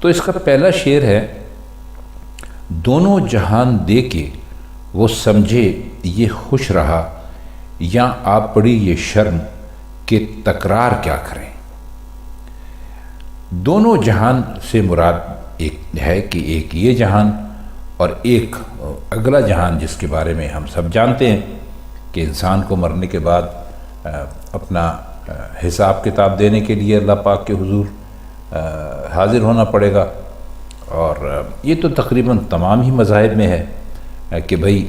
تو اس کا پہلا شعر ہے: دونوں جہان دے کے وہ سمجھے یہ خوش رہا، یا آپ پڑی یہ شرم کہ تکرار کیا کریں۔ دونوں جہان سے مراد ایک ہے کہ ایک یہ جہان اور ایک اگلا جہان، جس کے بارے میں ہم سب جانتے ہیں کہ انسان کو مرنے کے بعد اپنا حساب کتاب دینے کے لیے اللہ پاک کے حضور حاضر ہونا پڑے گا۔ اور یہ تو تقریباً تمام ہی مذاہب میں ہے کہ بھئی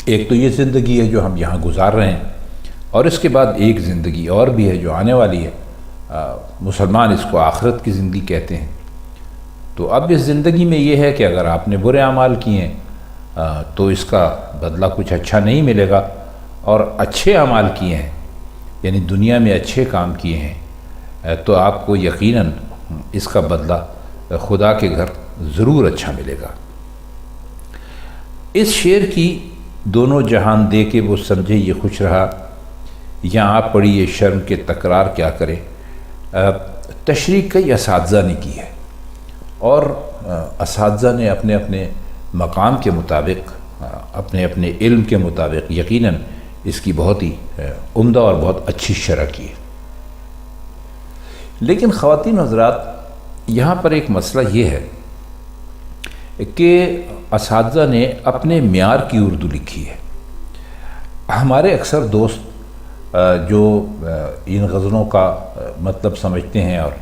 ایک تو یہ زندگی ہے جو ہم یہاں گزار رہے ہیں، اور اس کے بعد ایک زندگی اور بھی ہے جو آنے والی ہے۔ مسلمان اس کو آخرت کی زندگی کہتے ہیں۔ تو اب اس زندگی میں یہ ہے کہ اگر آپ نے برے اعمال کیے ہیں تو اس کا بدلہ کچھ اچھا نہیں ملے گا، اور اچھے اعمال کیے ہیں یعنی دنیا میں اچھے کام کیے ہیں تو آپ کو یقیناً اس کا بدلہ خدا کے گھر ضرور اچھا ملے گا۔ اس شعر کی دونوں جہان دے کے وہ سمجھے یہ خوش رہا، یا آپ پڑی یہ شرم کہ تکرار کیا کرے، تشریح کئی اساتذہ نے کی ہے، اور اساتذہ نے اپنے اپنے مقام کے مطابق، اپنے اپنے علم کے مطابق یقیناً اس کی بہت ہی عمدہ اور بہت اچھی شرح کی ہے۔ لیکن خواتین و حضرات، یہاں پر ایک مسئلہ یہ ہے کہ اساتذہ نے اپنے معیار کی اردو لکھی ہے۔ ہمارے اکثر دوست جو ان غزلوں کا مطلب سمجھتے ہیں اور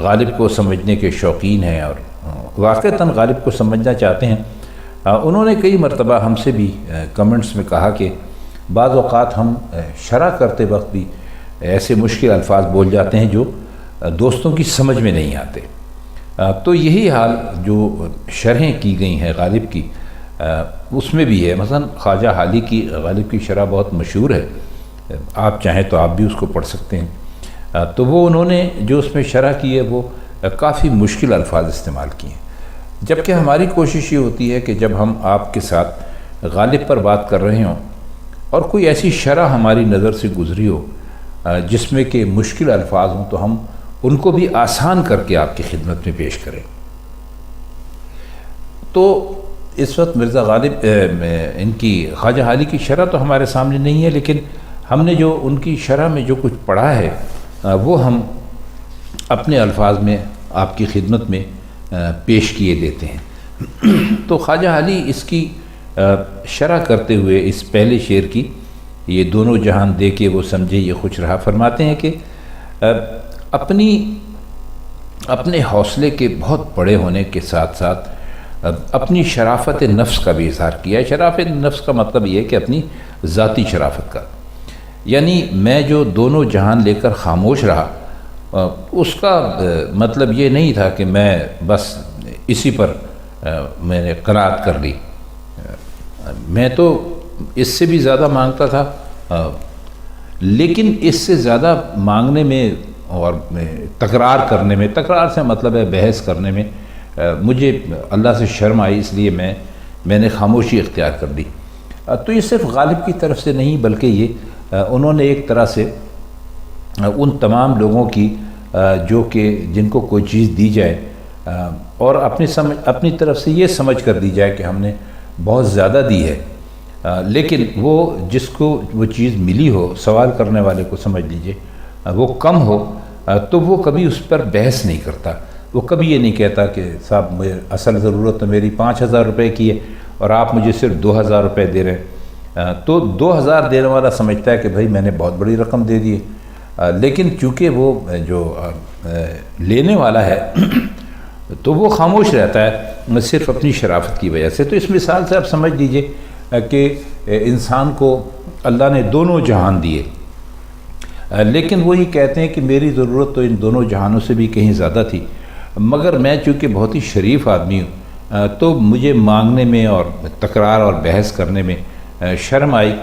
غالب کو سمجھنے کے شوقین ہیں اور واقعتاً غالب کو سمجھنا چاہتے ہیں، انہوں نے کئی مرتبہ ہم سے بھی کمنٹس میں کہا کہ بعض اوقات ہم شرح کرتے وقت بھی ایسے مشکل الفاظ بول جاتے ہیں جو دوستوں کی سمجھ میں نہیں آتے۔ تو یہی حال جو شرحیں کی گئی ہیں غالب کی اس میں بھی ہے۔ مثلا خواجہ حالی کی غالب کی شرح بہت مشہور ہے، آپ چاہیں تو آپ بھی اس کو پڑھ سکتے ہیں۔ تو وہ انہوں نے جو اس میں شرح کی ہے وہ کافی مشکل الفاظ استعمال کیے ہیں، جبکہ ہماری کوشش یہ ہوتی ہے کہ جب ہم آپ کے ساتھ غالب پر بات کر رہے ہوں اور کوئی ایسی شرح ہماری نظر سے گزری ہو جس میں کہ مشکل الفاظ ہوں، تو ہم ان کو بھی آسان کر کے آپ کی خدمت میں پیش کریں۔ تو اس وقت مرزا غالب ان کی خواجہ حالی کی شرح تو ہمارے سامنے نہیں ہے، لیکن ہم نے جو ان کی شرح میں جو کچھ پڑھا ہے وہ ہم اپنے الفاظ میں آپ کی خدمت میں پیش کیے دیتے ہیں۔ تو خواجہ حالی اس کی شرح کرتے ہوئے اس پہلے شعر کی، یہ دونوں جہان دے کے وہ سمجھے یہ خوش رہا، فرماتے ہیں کہ اپنے حوصلے کے بہت بڑے ہونے کے ساتھ ساتھ اپنی شرافت نفس کا بھی اظہار کیا ہے۔ شرافت نفس کا مطلب یہ ہے کہ اپنی ذاتی شرافت کا، یعنی میں جو دونوں جہان لے کر خاموش رہا، اس کا مطلب یہ نہیں تھا کہ میں بس اسی پر میں نے قناعت کر لی، میں تو اس سے بھی زیادہ مانگتا تھا، لیکن اس سے زیادہ مانگنے میں اور تکرار کرنے میں، تکرار سے مطلب ہے بحث کرنے میں، مجھے اللہ سے شرم آئی، اس لیے میں نے خاموشی اختیار کر لی۔ تو یہ صرف غالب کی طرف سے نہیں، بلکہ یہ انہوں نے ایک طرح سے ان تمام لوگوں کی جو کہ جن کو کوئی چیز دی جائے اور اپنی طرف سے یہ سمجھ کر دی جائے کہ ہم نے بہت زیادہ دی ہے، لیکن وہ جس کو وہ چیز ملی ہو، سوال کرنے والے کو سمجھ لیجئے وہ کم ہو، تو وہ کبھی اس پر بحث نہیں کرتا۔ وہ کبھی یہ نہیں کہتا کہ صاحب اصل ضرورت تو میری 5,000 روپے کی ہے اور آپ مجھے صرف 2,000 روپے دے رہے ہیں۔ تو 2,000 دینے والا سمجھتا ہے کہ بھائی میں نے بہت بڑی رقم دے دی ہے، لیکن چونکہ وہ جو لینے والا ہے تو وہ خاموش رہتا ہے صرف اپنی شرافت کی وجہ سے۔ تو اس مثال سے آپ سمجھ لیجئے کہ انسان کو اللہ نے دونوں جہان دیے، لیکن وہ یہ کہتے ہیں کہ میری ضرورت تو ان دونوں جہانوں سے بھی کہیں زیادہ تھی، مگر میں چونکہ بہت ہی شریف آدمی ہوں تو مجھے مانگنے میں اور تکرار اور بحث کرنے میں شرم آئی،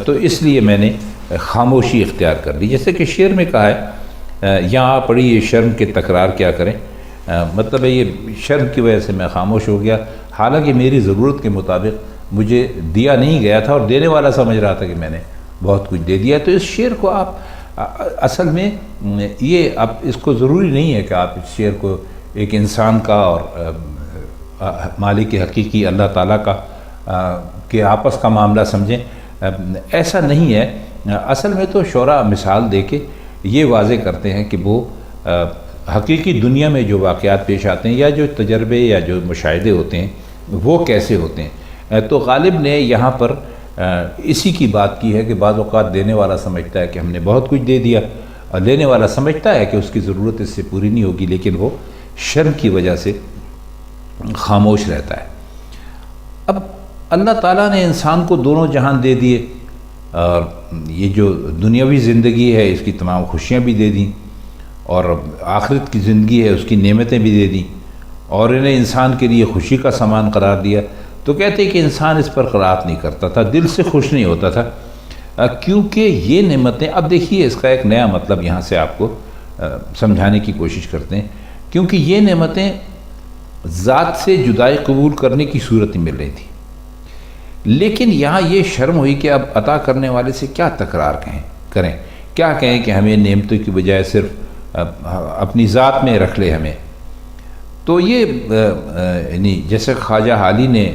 تو اس لیے میں نے خاموشی اختیار کر لی۔ جیسے کہ شعر میں کہا ہے، یہاں پڑی یہ شرم کے تکرار کیا کریں، مطلب ہے یہ شرم کی وجہ سے میں خاموش ہو گیا، حالانکہ میری ضرورت کے مطابق مجھے دیا نہیں گیا تھا اور دینے والا سمجھ رہا تھا کہ میں نے بہت کچھ دے دیا۔ تو اس شعر کو آپ اصل میں یہ اب اس کو ضروری نہیں ہے کہ آپ اس شعر کو ایک انسان کا اور مالک حقیقی اللہ تعالیٰ کا کہ آپس کا معاملہ سمجھیں، ایسا نہیں ہے۔ اصل میں تو شعراء مثال دے کے یہ واضح کرتے ہیں کہ وہ حقیقی دنیا میں جو واقعات پیش آتے ہیں یا جو تجربے یا جو مشاہدے ہوتے ہیں وہ کیسے ہوتے ہیں۔ تو غالب نے یہاں پر اسی کی بات کی ہے کہ بعض اوقات دینے والا سمجھتا ہے کہ ہم نے بہت کچھ دے دیا، اور لینے والا سمجھتا ہے کہ اس کی ضرورت اس سے پوری نہیں ہوگی، لیکن وہ شرم کی وجہ سے خاموش رہتا ہے۔ اب اللہ تعالیٰ نے انسان کو دونوں جہان دے دیے، اور یہ جو دنیاوی زندگی ہے اس کی تمام خوشیاں بھی دے دیں، اور آخرت کی زندگی ہے اس کی نعمتیں بھی دے دیں، اور انہیں انسان کے لیے خوشی کا سامان قرار دیا۔ تو کہتے ہیں کہ انسان اس پر قناعت نہیں کرتا تھا، دل سے خوش نہیں ہوتا تھا، کیونکہ یہ نعمتیں، اب دیکھیے اس کا ایک نیا مطلب یہاں سے آپ کو سمجھانے کی کوشش کرتے ہیں، کیونکہ یہ نعمتیں ذات سے جدائی قبول کرنے کی صورت میں مل رہی تھی، لیکن یہاں یہ شرم ہوئی کہ اب عطا کرنے والے سے کیا تکرار کریں، کیا کہیں کہ ہمیں نعمتوں کی بجائے صرف اپنی ذات میں رکھ لے ہمیں۔ تو یہ یعنی جیسے خواجہ حالی نے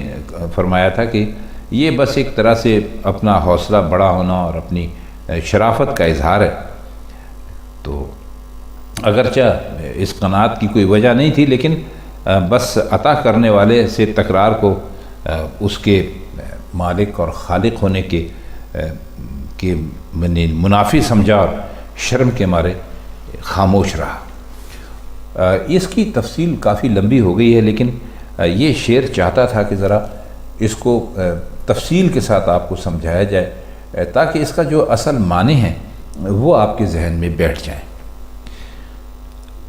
فرمایا تھا کہ یہ بس ایک طرح سے اپنا حوصلہ بڑا ہونا اور اپنی شرافت کا اظہار ہے۔ تو اگرچہ اس قناعت کی کوئی وجہ نہیں تھی، لیکن بس عطا کرنے والے سے تکرار کو اس کے مالک اور خالق ہونے کے منافی سمجھا اور شرم کے مارے خاموش رہا۔ اس کی تفصیل کافی لمبی ہو گئی ہے، لیکن یہ شعر چاہتا تھا کہ ذرا اس کو تفصیل کے ساتھ آپ کو سمجھایا جائے، تاکہ اس کا جو اصل معنی ہیں وہ آپ کے ذہن میں بیٹھ جائیں۔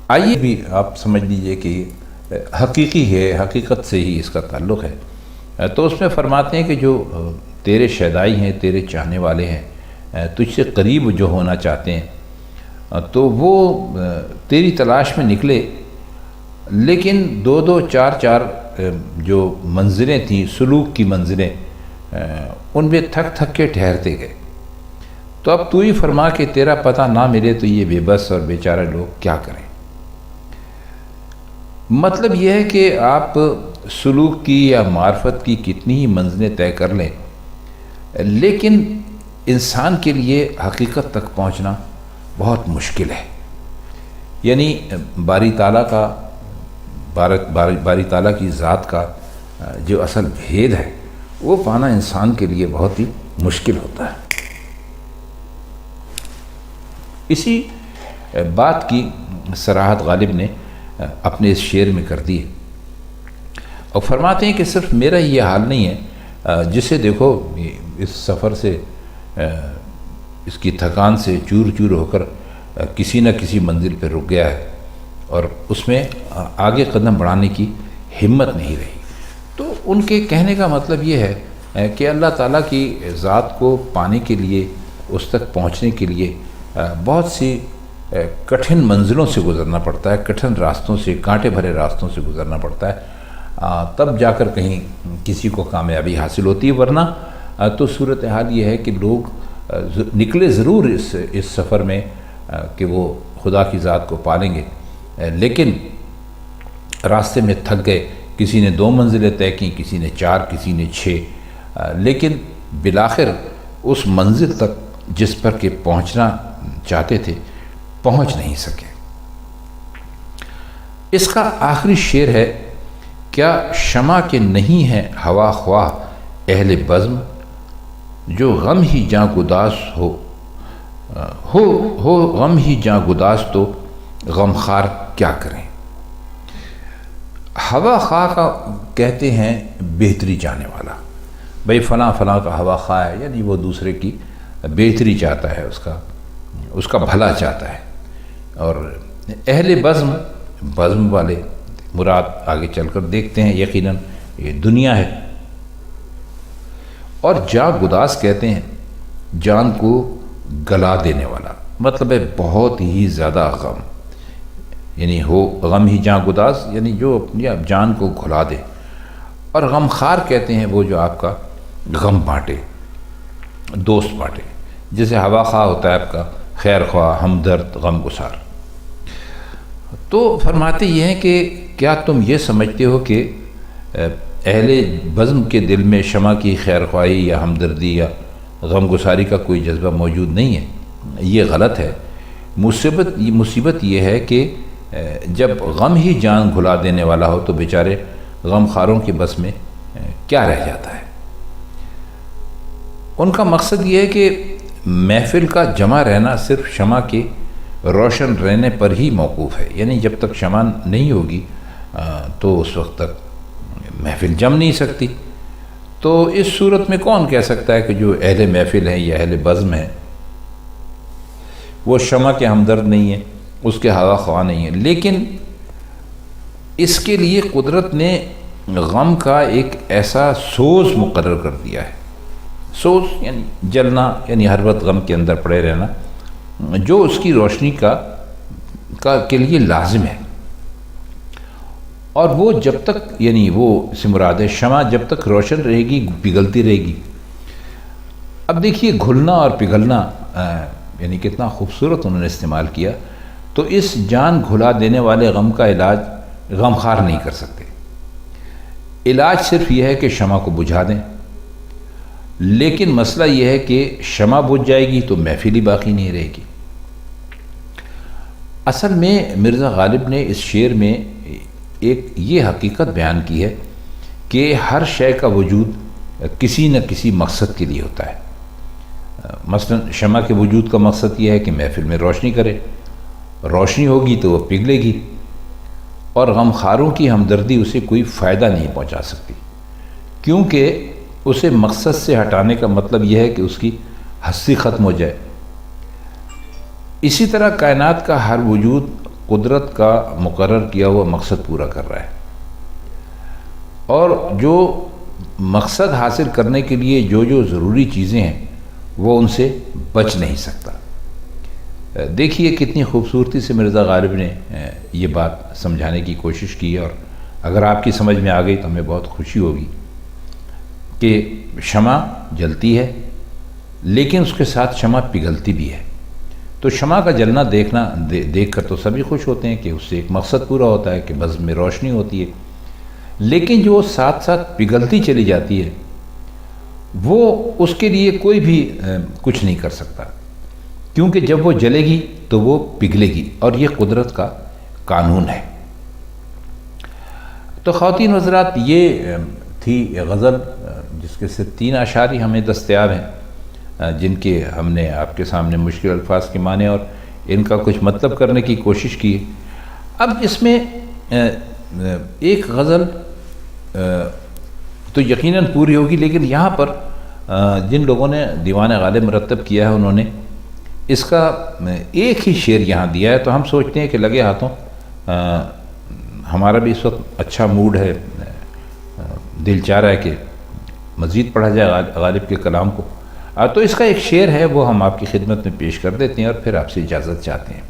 آئیے بھی آپ سمجھ لیجئے کہ حقیقی ہے، حقیقت سے ہی اس کا تعلق ہے۔ تو اس میں فرماتے ہیں کہ جو تیرے شیدائی ہیں، تیرے چاہنے والے ہیں، تجھ سے قریب جو ہونا چاہتے ہیں، تو وہ تیری تلاش میں نکلے، لیکن دو دو چار چار جو منزلیں تھیں، سلوک کی منزلیں، ان میں تھک تھک کے ٹھہرتے گئے۔ تو اب تو ہی فرما کہ تیرا پتہ نہ ملے تو یہ بے بس اور بیچارہ لوگ کیا کریں۔ مطلب یہ ہے کہ آپ سلوک کی یا معرفت کی کتنی ہی منزلیں طے کر لیں، لیکن انسان کے لیے حقیقت تک پہنچنا بہت مشکل ہے۔ یعنی باری تعالیٰ کا باری تعالیٰ کی ذات کا جو اصل بھید ہے وہ پانا انسان کے لیے بہت ہی مشکل ہوتا ہے۔ اسی بات کی صراحت غالب نے اپنے اس شعر میں کر دی ہے، اور فرماتے ہیں کہ صرف میرا یہ حال نہیں ہے، جسے دیکھو اس سفر سے، اس کی تھکان سے چور چور ہو کر کسی نہ کسی منزل پہ رک گیا ہے اور اس میں آگے قدم بڑھانے کی ہمت نہیں رہی۔ تو ان کے کہنے کا مطلب یہ ہے کہ اللہ تعالیٰ کی ذات کو پانے کے لیے، اس تک پہنچنے کے لیے بہت سی کٹھن منزلوں سے گزرنا پڑتا ہے، کٹھن راستوں سے، کانٹے بھرے راستوں سے گزرنا پڑتا ہے، تب جا کر کہیں کسی کو کامیابی حاصل ہوتی ہے۔ ورنہ تو صورتحال یہ ہے کہ لوگ نکلے ضرور اس سفر میں کہ وہ خدا کی ذات کو پالیں گے، لیکن راستے میں تھک گئے، کسی نے 2 منزلیں طے کیں، کسی نے 4، کسی نے 6، لیکن بالآخر اس منزل تک جس پر کہ پہنچنا چاہتے تھے پہنچ نہیں سکے۔ اس کا آخری شعر ہے، کیا شمع کے نہیں ہے ہوا خواہ اہل بزم، جو غم ہی جاں گداز ہو غم ہی جاں گداز تو غم خار کیا کریں۔ ہوا خواہ کا کہتے ہیں بہتری چاہنے والا، بھئی فلاں فلاں کا ہوا خواہ ہے، یعنی وہ دوسرے کی بہتری چاہتا ہے، اس کا بھلا چاہتا ہے۔ اور اہل بزم والے مراد آگے چل کر دیکھتے ہیں، یقیناً یہ دنیا ہے۔ اور جاں گداز کہتے ہیں جان کو گلا دینے والا، مطلب ہے بہت ہی زیادہ غم، یعنی ہو غم ہی جاں گداز، یعنی جو اپنی جان کو گھلا دے۔ اور غم خار کہتے ہیں وہ جو آپ کا غم بانٹے، دوست بانٹے، جیسے ہوا خواہ ہوتا ہے آپ کا خیر خواہ، ہمدرد، غم گسار۔ تو تو فرماتے یہ ہیں کہ کیا تم یہ سمجھتے ہو کہ اہل بزم کے دل میں شمع کی خیر خواہی یا ہمدردی یا غم گساری کا کوئی جذبہ موجود نہیں ہے؟ یہ غلط ہے۔ مصیبت یہ ہے کہ جب غم ہی جان گھلا دینے والا ہو تو بیچارے غم خاروں کے بس میں کیا رہ جاتا ہے۔ ان کا مقصد یہ ہے کہ محفل کا جمع رہنا صرف شمع کے روشن رہنے پر ہی موقوف ہے، یعنی جب تک شمع نہیں ہوگی تو اس وقت تک محفل جم نہیں سکتی۔ تو اس صورت میں کون کہہ سکتا ہے کہ جو اہل محفل ہیں یا اہل بزم ہیں وہ شمع کے ہمدرد نہیں ہیں، اس کے ہوا خواہ نہیں ہیں؟ لیکن اس کے لیے قدرت نے غم کا ایک ایسا سوز مقرر کر دیا ہے۔ سوز یعنی جلنا، یعنی ہر وقت غم کے اندر پڑے رہنا، جو اس کی روشنی کے لیے لازم ہے۔ اور وہ جب تک، یعنی وہ سے مراد ہے شمع جب تک روشن رہے گی پگھلتی رہے گی۔ اب دیکھیے گھلنا اور پگھلنا یعنی کتنا خوبصورت انہوں نے استعمال کیا۔ تو اس جان گھلا دینے والے غم کا علاج غمخوار نہیں کر سکتے۔ علاج صرف یہ ہے کہ شمع کو بجھا دیں، لیکن مسئلہ یہ ہے کہ شمع بجھ جائے گی تو محفل ہی باقی نہیں رہے گی۔ اصل میں مرزا غالب نے اس شعر میں ایک یہ حقیقت بیان کی ہے کہ ہر شے کا وجود کسی نہ کسی مقصد کے لیے ہوتا ہے۔ مثلا شمع کے وجود کا مقصد یہ ہے کہ محفل میں روشنی کرے، روشنی ہوگی تو وہ پگھلے گی، اور غمخواروں کی ہمدردی اسے کوئی فائدہ نہیں پہنچا سکتی، کیونکہ اسے مقصد سے ہٹانے کا مطلب یہ ہے کہ اس کی ہستی ختم ہو جائے۔ اسی طرح کائنات کا ہر وجود قدرت کا مقرر کیا ہوا مقصد پورا کر رہا ہے، اور جو مقصد حاصل کرنے کے لیے جو ضروری چیزیں ہیں وہ ان سے بچ نہیں سکتا۔ دیکھیے کتنی خوبصورتی سے مرزا غالب نے یہ بات سمجھانے کی کوشش کی ہے، اور اگر آپ کی سمجھ میں آ گئی تو ہمیں بہت خوشی ہوگی کہ شمع جلتی ہے لیکن اس کے ساتھ شمع پگھلتی بھی ہے۔ تو شمع کا جلنا دیکھ کر تو سبھی خوش ہوتے ہیں کہ اس سے ایک مقصد پورا ہوتا ہے کہ بزم میں روشنی ہوتی ہے، لیکن جو ساتھ ساتھ پگھلتی چلی جاتی ہے وہ اس کے لیے کوئی بھی کچھ نہیں کر سکتا، کیونکہ جب وہ جلے گی تو وہ پگھلے گی، اور یہ قدرت کا قانون ہے۔ تو خواتین و حضرات، یہ تھی غزل جس کے صرف 3 اشعار ہی ہمیں دستیاب ہیں، جن کے ہم نے آپ کے سامنے مشکل الفاظ کے معنی اور ان کا کچھ مطلب کرنے کی کوشش کی۔ اب اس میں ایک غزل تو یقیناً پوری ہوگی، لیکن یہاں پر جن لوگوں نے دیوان غالب مرتب کیا ہے انہوں نے اس کا ایک ہی شعر یہاں دیا ہے، تو ہم سوچتے ہیں کہ لگے ہاتھوں ہمارا بھی اس وقت اچھا موڈ ہے، دل چاہ رہا ہے کہ مزید پڑھا جائے غالب کے کلام کو، تو اس کا ایک شعر ہے وہ ہم آپ کی خدمت میں پیش کر دیتے ہیں اور پھر آپ سے اجازت چاہتے ہیں۔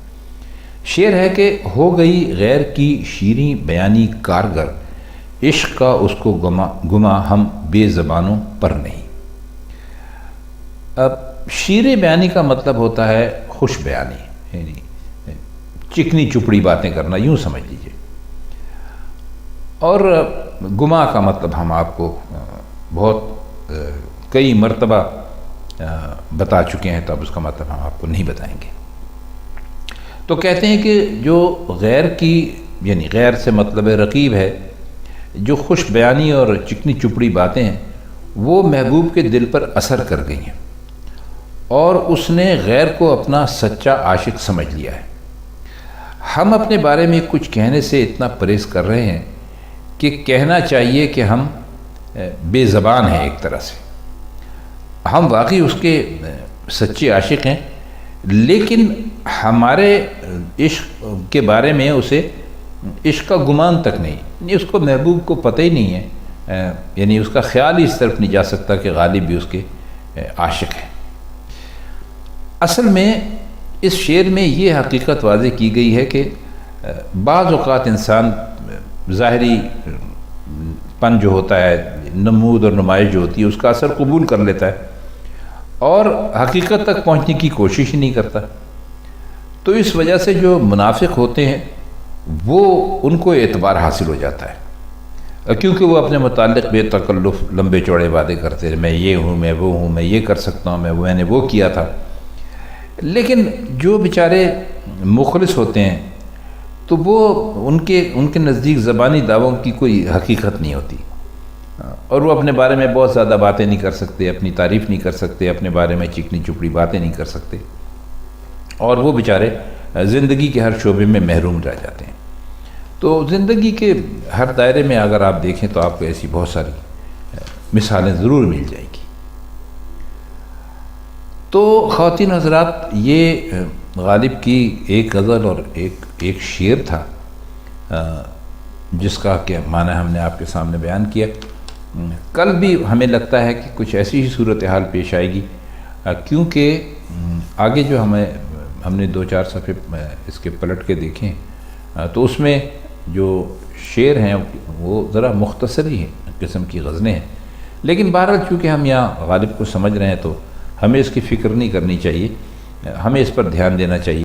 شعر ہے کہ ہو گئی غیر کی شیریں بیانی کارگر، عشق کا اس کو گما ہم بے زبانوں پر نہیں۔ اب شیر بیانی کا مطلب ہوتا ہے خوش بیانی، یعنی چکنی چپڑی باتیں کرنا، یوں سمجھ لیجیے، اور گما کا مطلب ہم آپ کو بہت کئی مرتبہ بتا چکے ہیں، تو اب اس کا مطلب ہم آپ کو نہیں بتائیں گے۔ تو کہتے ہیں کہ جو غیر کی، یعنی غیر سے مطلب رقیب ہے، جو خوش بیانی اور چکنی چپڑی باتیں ہیں وہ محبوب کے دل پر اثر کر گئی ہیں، اور اس نے غیر کو اپنا سچا عاشق سمجھ لیا ہے۔ ہم اپنے بارے میں کچھ کہنے سے اتنا پرہیز کر رہے ہیں کہ کہنا چاہیے کہ ہم بے زبان ہیں، ایک طرح سے ہم واقعی اس کے سچے عاشق ہیں، لیکن ہمارے عشق کے بارے میں اسے عشق کا گمان تک نہیں، یعنی اس کو محبوب کو پتہ ہی نہیں ہے، یعنی اس کا خیال ہی اس طرف نہیں جا سکتا کہ غالب بھی اس کے عاشق ہیں۔ اصل میں اس شعر میں یہ حقیقت واضح کی گئی ہے کہ بعض اوقات انسان ظاہری پن جو ہوتا ہے، نمود اور نمائش جو ہوتی ہے، اس کا اثر قبول کر لیتا ہے اور حقیقت تک پہنچنے کی کوشش ہی نہیں کرتا۔ تو اس وجہ سے جو منافق ہوتے ہیں وہ ان کو اعتبار حاصل ہو جاتا ہے، کیونکہ وہ اپنے متعلق بے تکلف لمبے چوڑے وعدے کرتے ہیں، میں یہ ہوں، میں وہ ہوں، میں یہ کر سکتا ہوں، میں نے وہ کیا تھا۔ لیکن جو بیچارے مخلص ہوتے ہیں تو وہ ان کے نزدیک زبانی دعووں کی کوئی حقیقت نہیں ہوتی، اور وہ اپنے بارے میں بہت زیادہ باتیں نہیں کر سکتے، اپنی تعریف نہیں کر سکتے، اپنے بارے میں چکنی چپڑی باتیں نہیں کر سکتے، اور وہ بیچارے زندگی کے ہر شعبے میں محروم رہ جاتے ہیں۔ تو زندگی کے ہر دائرے میں اگر آپ دیکھیں تو آپ کو ایسی بہت ساری مثالیں ضرور مل جائیں گی۔ تو خواتین حضرات، یہ غالب کی ایک غزل اور ایک شعر تھا جس کا کہ معنی ہم نے آپ کے سامنے بیان کیا۔ کل بھی ہمیں لگتا ہے کہ کچھ ایسی ہی صورتحال پیش آئے گی، کیونکہ آگے جو ہم نے 2-4 صفحے اس کے پلٹ کے دیکھیں تو اس میں جو شعر ہیں وہ ذرا مختصر ہی قسم کی غزلیں ہیں، لیکن بہرحال چونکہ ہم یہاں غالب کو سمجھ رہے ہیں تو ہمیں اس کی فکر نہیں کرنی چاہیے، ہمیں اس پر دھیان دینا چاہیے۔